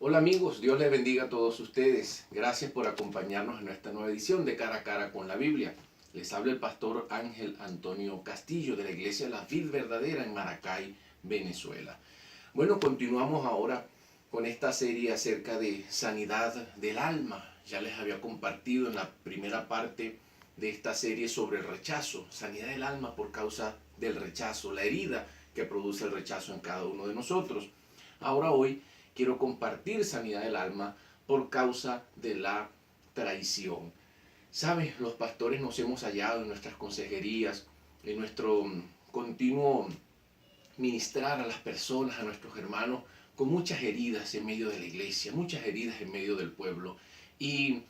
Hola amigos, Dios les bendiga a todos ustedes. Gracias por acompañarnos en esta nueva edición de Cara a Cara con la Biblia. Les habla el pastor Ángel Antonio Castillo de la Iglesia La Vid Verdadera en Maracay, Venezuela. Bueno, continuamos ahora con esta serie acerca de sanidad del alma. Ya les había compartido en la primera parte de esta serie sobre el rechazo, sanidad del alma por causa del rechazo, la herida que produce el rechazo en cada uno de nosotros. Ahora hoy quiero compartir sanidad del alma por causa de la traición. ¿Sabes? Los pastores nos hemos hallado en nuestras consejerías, en nuestro continuo ministrar a las personas, a nuestros hermanos, con muchas heridas en medio de la iglesia, muchas heridas en medio del pueblo. Y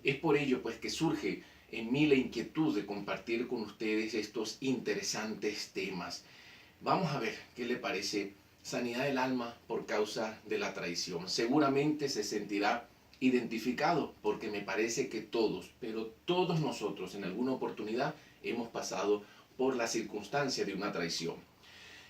es por ello pues que surge en mí la inquietud de compartir con ustedes estos interesantes temas. Vamos a ver qué le parece sanidad del alma por causa de la traición. Seguramente se sentirá identificado porque me parece que todos, pero todos nosotros en alguna oportunidad hemos pasado por la circunstancia de una traición.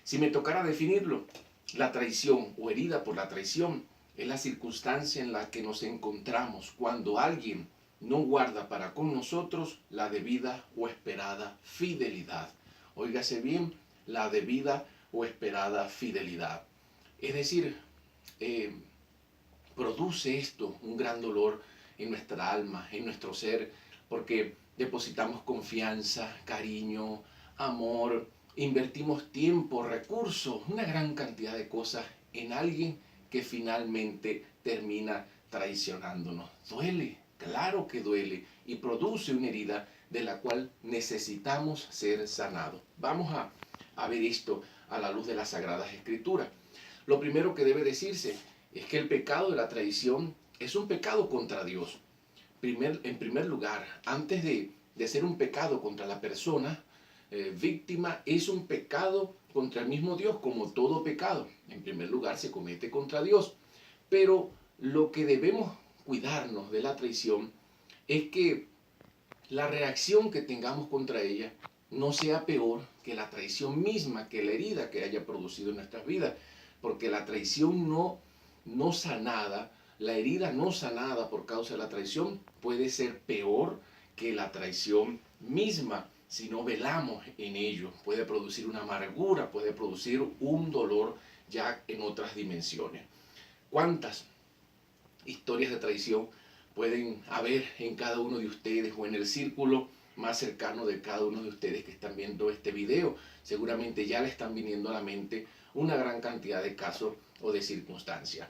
Si me tocara definirlo, la traición o herida por la traición es la circunstancia en la que nos encontramos cuando alguien no guarda para con nosotros la debida o esperada fidelidad. Óigase bien, la debida o esperada fidelidad. Es decir, eh, produce esto un gran dolor en nuestra alma, en nuestro ser, porque depositamos confianza, cariño, amor, invertimos tiempo, recursos, una gran cantidad de cosas en alguien que finalmente termina traicionándonos. Duele, claro que duele, y produce una herida de la cual necesitamos ser sanados. Vamos a ver esto a la luz de las Sagradas Escrituras. Lo primero que debe decirse es que el pecado de la traición es un pecado contra Dios. En primer lugar, antes de ser un pecado contra la persona víctima, es un pecado contra el mismo Dios, como todo pecado. En primer lugar, se comete contra Dios. Pero lo que debemos cuidarnos de la traición es que la reacción que tengamos contra ella no sea peor que la traición misma, que la herida que haya producido en nuestras vidas. Porque la traición no sanada, la herida no sanada por causa de la traición puede ser peor que la traición misma si no velamos en ello. Puede producir una amargura, puede producir un dolor ya en otras dimensiones. ¿Cuántas historias de traición pueden haber en cada uno de ustedes o en el círculo más cercano de cada uno de ustedes que están viendo este video? Seguramente ya le están viniendo a la mente una gran cantidad de casos o de circunstancias.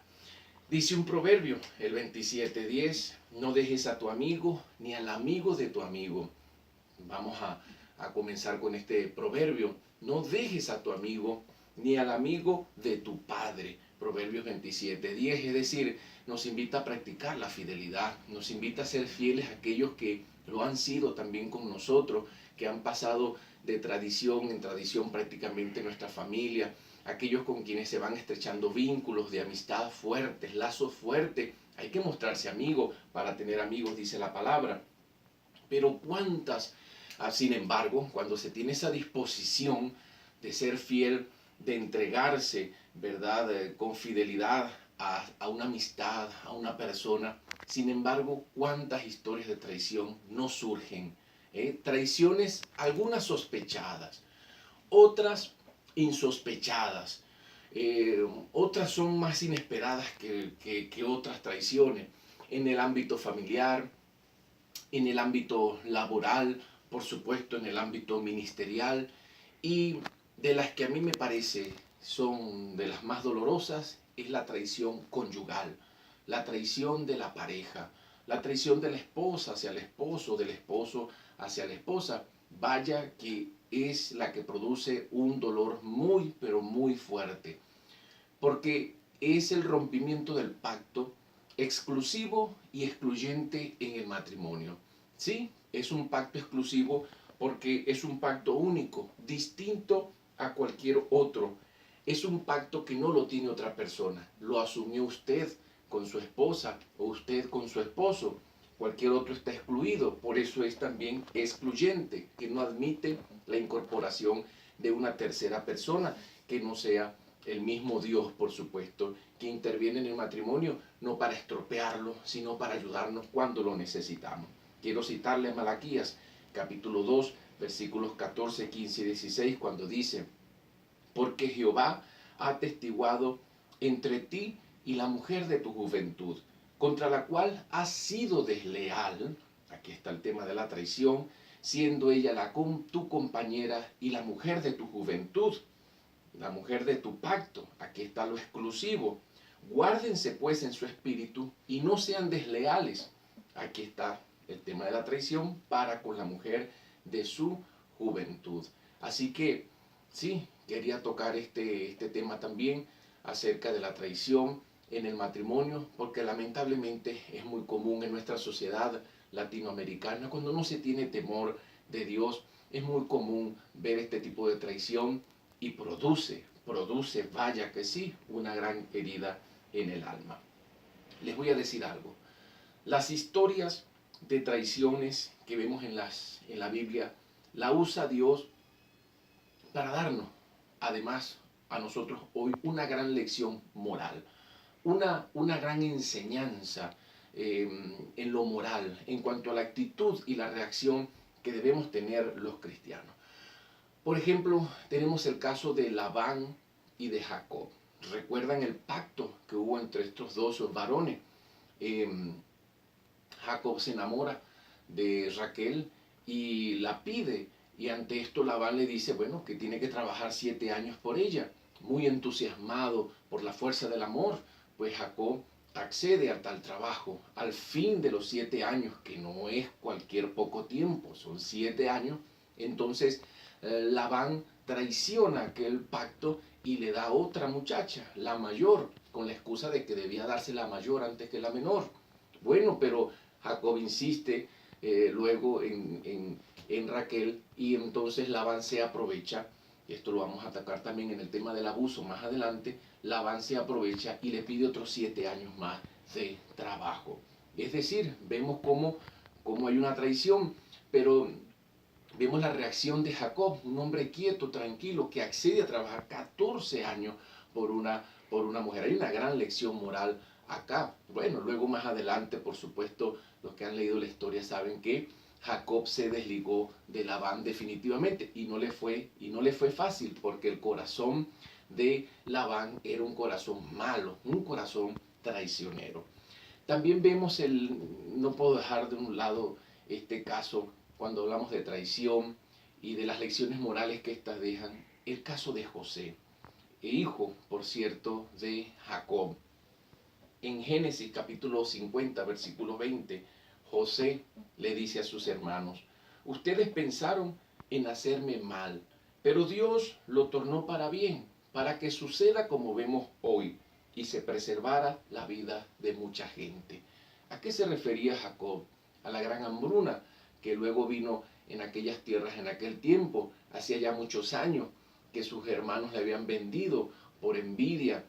Dice un proverbio, el 27:10, no dejes a tu amigo ni al amigo de tu amigo. Vamos a comenzar con este proverbio. No dejes a tu amigo ni al amigo de tu padre. Proverbios 27:10, es decir, nos invita a practicar la fidelidad, nos invita a ser fieles a aquellos que lo han sido también con nosotros, que han pasado de tradición en tradición prácticamente en nuestra familia, aquellos con quienes se van estrechando vínculos de amistad fuertes, lazos fuertes. Hay que mostrarse amigo para tener amigos, dice la palabra. Pero cuántas, sin embargo, cuando se tiene esa disposición de ser fiel, de entregarse, ¿verdad?, con fidelidad a una amistad, a una persona, sin embargo, cuántas historias de traición no surgen. Traiciones, algunas sospechadas, otras insospechadas, otras son más inesperadas que otras traiciones en el ámbito familiar, en el ámbito laboral, por supuesto en el ámbito ministerial, y de las que a mí me parece son de las más dolorosas es la traición conyugal, la traición de la pareja, la traición de la esposa hacia el esposo, del esposo hacia la esposa. Vaya que es la que produce un dolor muy, pero muy fuerte, porque es el rompimiento del pacto exclusivo y excluyente en el matrimonio. Sí, es un pacto exclusivo porque es un pacto único, distinto a cualquier otro. Es un pacto que no lo tiene otra persona, lo asumió usted con su esposa o usted con su esposo. Cualquier otro está excluido, por eso es también excluyente, que no admite la incorporación de una tercera persona que no sea el mismo Dios, por supuesto, que interviene en el matrimonio, no para estropearlo, sino para ayudarnos cuando lo necesitamos. Quiero citarle a Malaquías, capítulo 2, versículos 14, 15 y 16, cuando dice: porque Jehová ha atestiguado entre ti y la mujer de tu juventud, contra la cual has sido desleal. Aquí está el tema de la traición, siendo ella tu compañera y la mujer de tu juventud, la mujer de tu pacto. Aquí está lo exclusivo. Guárdense pues en su espíritu y no sean desleales. Aquí está el tema de la traición para con la mujer de su juventud. Así que sí, quería tocar este tema también acerca de la traición en el matrimonio, porque lamentablemente es muy común en nuestra sociedad latinoamericana. Cuando no se tiene temor de Dios, es muy común ver este tipo de traición y produce, vaya que sí, una gran herida en el alma. Les voy a decir algo. Las historias de traiciones que vemos en la Biblia, la usa Dios para darnos, además, a nosotros hoy una gran lección moral, una gran enseñanza en lo moral, en cuanto a la actitud y la reacción que debemos tener los cristianos. Por ejemplo, tenemos el caso de Labán y de Jacob. ¿Recuerdan el pacto que hubo entre estos dos varones? Jacob se enamora de Raquel y la pide, y ante esto Labán le dice, bueno, que tiene que trabajar 7 años por ella. Muy entusiasmado por la fuerza del amor, pues Jacob accede a tal trabajo. Al fin de los 7 años, que no es cualquier poco tiempo, son 7 años, entonces Labán traiciona aquel pacto y le da otra muchacha, la mayor, con la excusa de que debía darse la mayor antes que la menor. Bueno, pero Jacob insiste luego en Raquel, y entonces Labán se aprovecha, y esto lo vamos a atacar también en el tema del abuso más adelante. Labán se aprovecha y le pide otros 7 años más de trabajo. Es decir, vemos cómo hay una traición, pero vemos la reacción de Jacob, un hombre quieto, tranquilo, que accede a trabajar 14 años por una mujer. Hay una gran lección moral acá. Bueno, luego más adelante, por supuesto, los que han leído la historia saben que Jacob se desligó de Labán definitivamente, y no le fue fácil, porque el corazón de Labán era un corazón malo, un corazón traicionero. También vemos no puedo dejar de un lado este caso, cuando hablamos de traición y de las lecciones morales que éstas dejan, el caso de José, hijo, por cierto, de Jacob. En Génesis capítulo 50, versículo 20, José le dice a sus hermanos: ustedes pensaron en hacerme mal, pero Dios lo tornó para bien, para que suceda como vemos hoy y se preservara la vida de mucha gente. ¿A qué se refería Jacob? A la gran hambruna que luego vino en aquellas tierras en aquel tiempo, hacía ya muchos años, que sus hermanos le habían vendido por envidia,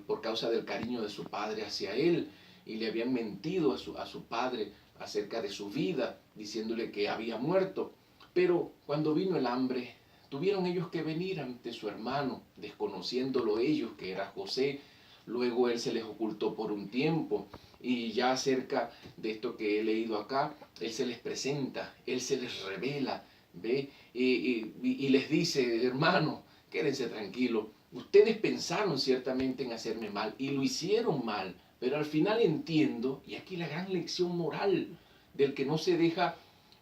por causa del cariño de su padre hacia él, y le habían mentido a su padre acerca de su vida, diciéndole que había muerto. Pero cuando vino el hambre, tuvieron ellos que venir ante su hermano, desconociéndolo ellos que era José. Luego él se les ocultó por un tiempo, y ya acerca de esto que he leído acá, él se les presenta, él se les revela, ¿ve? Y les dice: hermano, quédense tranquilos, ustedes pensaron ciertamente en hacerme mal y lo hicieron mal, pero al final entiendo, y aquí la gran lección moral del que no se deja,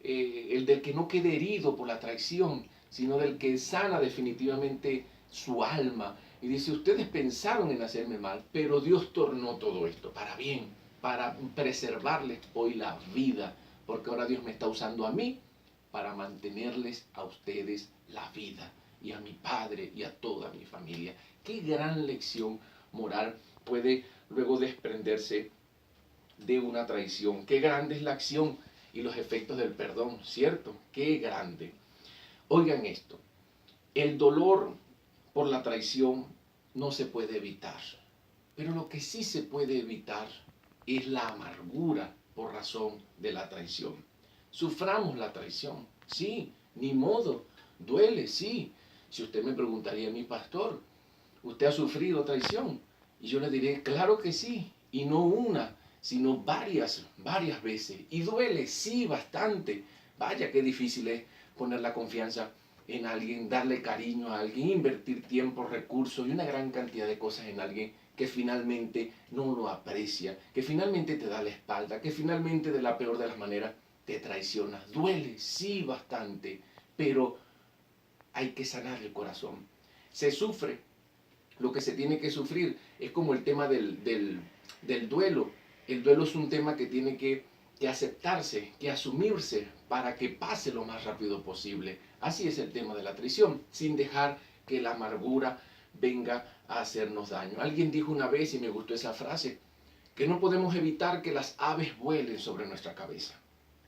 el del que no quede herido por la traición, sino del que sana definitivamente su alma. Y dice: ustedes pensaron en hacerme mal, pero Dios tornó todo esto para bien, para preservarles hoy la vida, porque ahora Dios me está usando a mí para mantenerles a ustedes la vida, y a mi padre y a toda mi familia. Qué gran lección moral puede luego desprenderse de una traición. Qué grande es la acción y los efectos del perdón, ¿cierto? Qué grande. Oigan esto: el dolor por la traición no se puede evitar, pero lo que sí se puede evitar es la amargura por razón de la traición. Suframos la traición, sí, ni modo, duele, sí. Si usted me preguntaría a mi pastor, ¿usted ha sufrido traición? Y yo le diré, claro que sí, y no una, sino varias veces. Y duele, sí, bastante. Vaya, qué difícil es poner la confianza en alguien, darle cariño a alguien, invertir tiempo, recursos y una gran cantidad de cosas en alguien que finalmente no lo aprecia, que finalmente te da la espalda, que finalmente de la peor de las maneras te traiciona. Duele, sí, bastante, pero hay que sanar el corazón. Se sufre lo que se tiene que sufrir. Es como el tema del duelo. El duelo es un tema que tiene que aceptarse, que asumirse para que pase lo más rápido posible. Así es el tema de la traición, sin dejar que la amargura venga a hacernos daño. Alguien dijo una vez, y me gustó esa frase, que no podemos evitar que las aves vuelen sobre nuestra cabeza,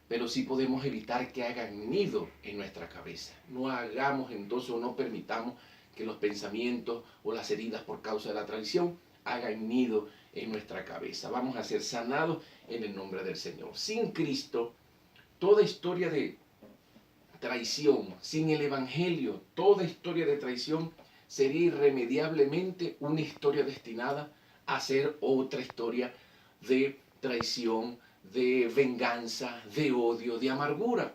pero sí podemos evitar que hagan nido en nuestra cabeza. No hagamos entonces o no permitamos que los pensamientos o las heridas por causa de la traición hagan nido en nuestra cabeza. Vamos a ser sanados en el nombre del Señor. Sin Cristo, toda historia de traición, sin el Evangelio, toda historia de traición sería irremediablemente una historia destinada a ser otra historia de traición, de venganza, de odio, de amargura.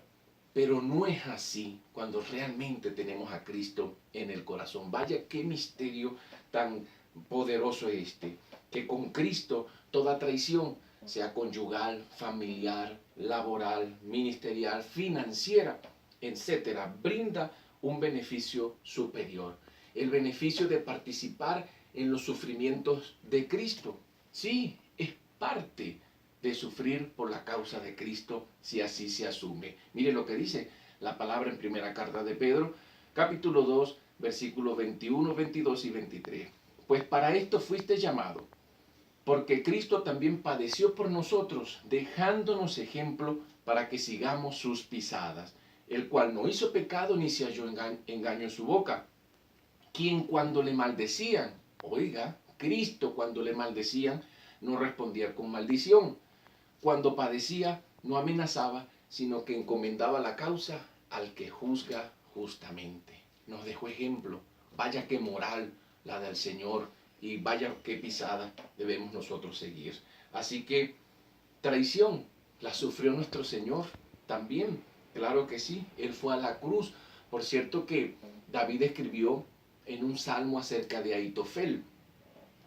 Pero no es así cuando realmente tenemos a Cristo en el corazón. Vaya qué misterio tan poderoso es este, que con Cristo toda traición, sea conyugal, familiar, laboral, ministerial, financiera, etcétera, brinda un beneficio superior. El beneficio de participar en los sufrimientos de Cristo. Sí, es parte de sufrir por la causa de Cristo si así se asume. Mire lo que dice la palabra en primera carta de Pedro, capítulo 2, versículos 21, 22 y 23. Pues para esto fuiste llamado, porque Cristo también padeció por nosotros, dejándonos ejemplo para que sigamos sus pisadas, el cual no hizo pecado ni se halló engaño en su boca, quien cuando le maldecían, oiga, Cristo cuando le maldecían, no respondía con maldición. Cuando padecía, no amenazaba, sino que encomendaba la causa al que juzga justamente. Nos dejó ejemplo. Vaya qué moral la del Señor y vaya qué pisada debemos nosotros seguir. Así que traición la sufrió nuestro Señor también. Claro que sí, Él fue a la cruz. Por cierto que David escribió en un salmo acerca de Ahitofel,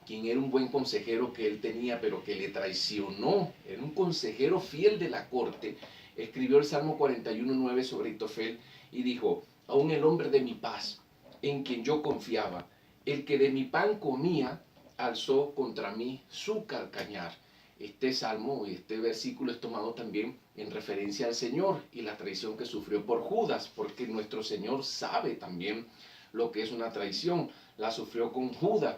quien era un buen consejero que él tenía, pero que le traicionó. Era un consejero fiel de la corte. Escribió el Salmo 41:9 sobre Ahitofel y dijo, aún el hombre de mi paz, en quien yo confiaba, el que de mi pan comía, alzó contra mí su calcañar. Este salmo y este versículo es tomado también en referencia al Señor y la traición que sufrió por Judas, porque nuestro Señor sabe también lo que es una traición. La sufrió con Judas.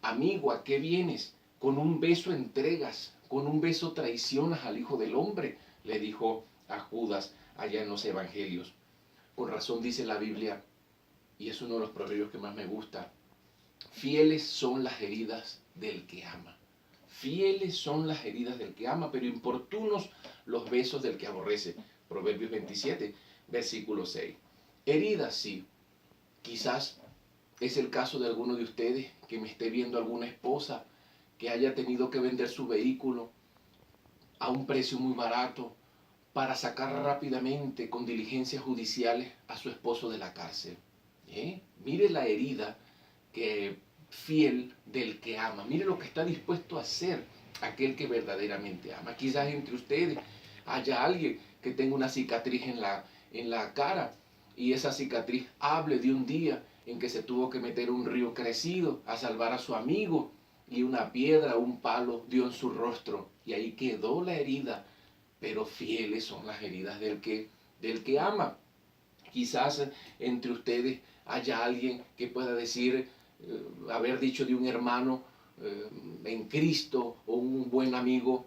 Amigo, ¿a qué vienes? Con un beso entregas, con un beso traicionas al Hijo del Hombre, le dijo a Judas allá en los Evangelios. Con razón dice la Biblia, y es uno de los proverbios que más me gusta, fieles son las heridas del que ama. Fieles son las heridas del que ama, pero importunos los besos del que aborrece. Proverbios 27, versículo 6. Heridas, sí. Quizás es el caso de alguno de ustedes que me esté viendo alguna esposa que haya tenido que vender su vehículo a un precio muy barato para sacar rápidamente con diligencias judiciales a su esposo de la cárcel. Mire la herida que fiel del que ama. Mire lo que está dispuesto a hacer aquel que verdaderamente ama. Quizás entre ustedes haya alguien que tenga una cicatriz en la cara y esa cicatriz hable de un día en que se tuvo que meter un río crecido a salvar a su amigo y una piedra, un palo dio en su rostro y ahí quedó la herida, pero fieles son las heridas del que ama. Quizás entre ustedes haya alguien que pueda decir, haber dicho de un hermano en Cristo o un buen amigo,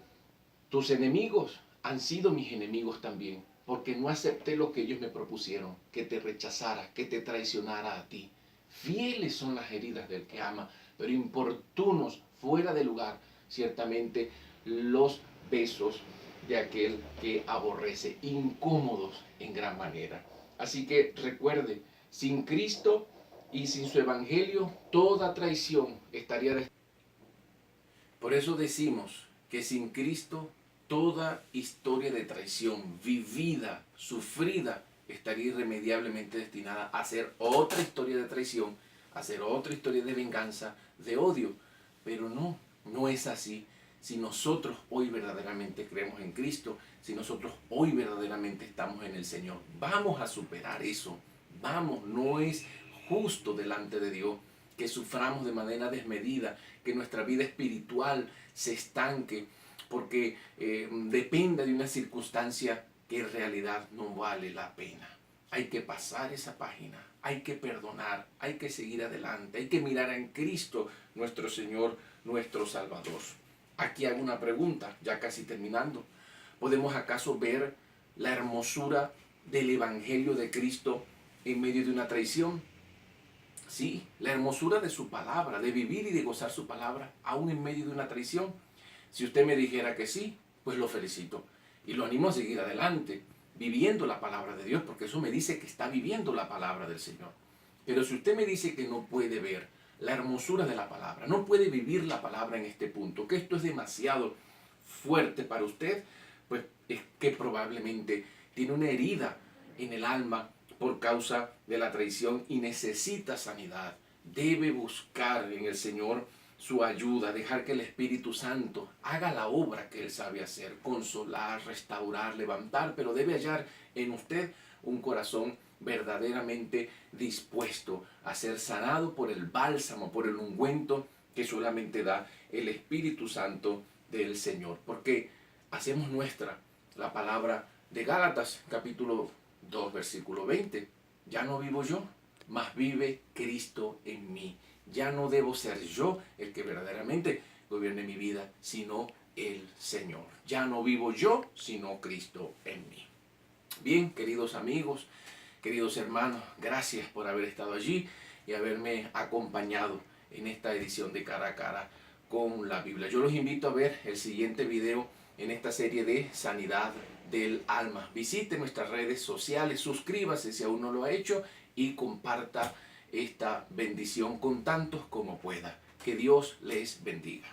tus enemigos han sido mis enemigos también, porque no acepté lo que ellos me propusieron, que te rechazara, que te traicionara a ti. Fieles son las heridas del que ama, pero importunos, fuera de lugar, ciertamente los besos de aquel que aborrece, incómodos en gran manera. Así que recuerde, sin Cristo y sin su evangelio toda traición estaría destinada. Por eso decimos que sin Cristo toda historia de traición vivida, sufrida, estaría irremediablemente destinada a ser otra historia de traición, a ser otra historia de venganza, de odio. Pero no, no es así. Si nosotros hoy verdaderamente creemos en Cristo, si nosotros hoy verdaderamente estamos en el Señor, vamos a superar eso. Vamos, no es justo delante de Dios que suframos de manera desmedida, que nuestra vida espiritual se estanque, porque dependa de una circunstancia que en realidad no vale la pena. Hay que pasar esa página, hay que perdonar, hay que seguir adelante, hay que mirar en Cristo, nuestro Señor, nuestro Salvador. Aquí hago una pregunta, ya casi terminando. ¿Podemos acaso ver la hermosura del Evangelio de Cristo en medio de una traición? Sí, la hermosura de su palabra, de vivir y de gozar su palabra, aún en medio de una traición. Si usted me dijera que sí, pues lo felicito y lo animo a seguir adelante, viviendo la palabra de Dios, porque eso me dice que está viviendo la palabra del Señor. Pero si usted me dice que no puede ver la hermosura de la palabra, no puede vivir la palabra en este punto, que esto es demasiado fuerte para usted, pues es que probablemente tiene una herida en el alma por causa de la traición y necesita sanidad. Debe buscar en el Señor su ayuda, dejar que el Espíritu Santo haga la obra que Él sabe hacer, consolar, restaurar, levantar, pero debe hallar en usted un corazón verdaderamente dispuesto a ser sanado por el bálsamo, por el ungüento que solamente da el Espíritu Santo del Señor. Porque hacemos nuestra la palabra de Gálatas, capítulo 2, versículo 20. Ya no vivo yo, mas vive Cristo en mí. Ya no debo ser yo el que verdaderamente gobierne mi vida, sino el Señor. Ya no vivo yo, sino Cristo en mí. Bien, queridos amigos, queridos hermanos, gracias por haber estado allí y haberme acompañado en esta edición de Cara a Cara con la Biblia. Yo los invito a ver el siguiente video en esta serie de Sanidad del Alma. Visite nuestras redes sociales, suscríbase si aún no lo ha hecho y comparta esta bendición con tantos como pueda. Que Dios les bendiga.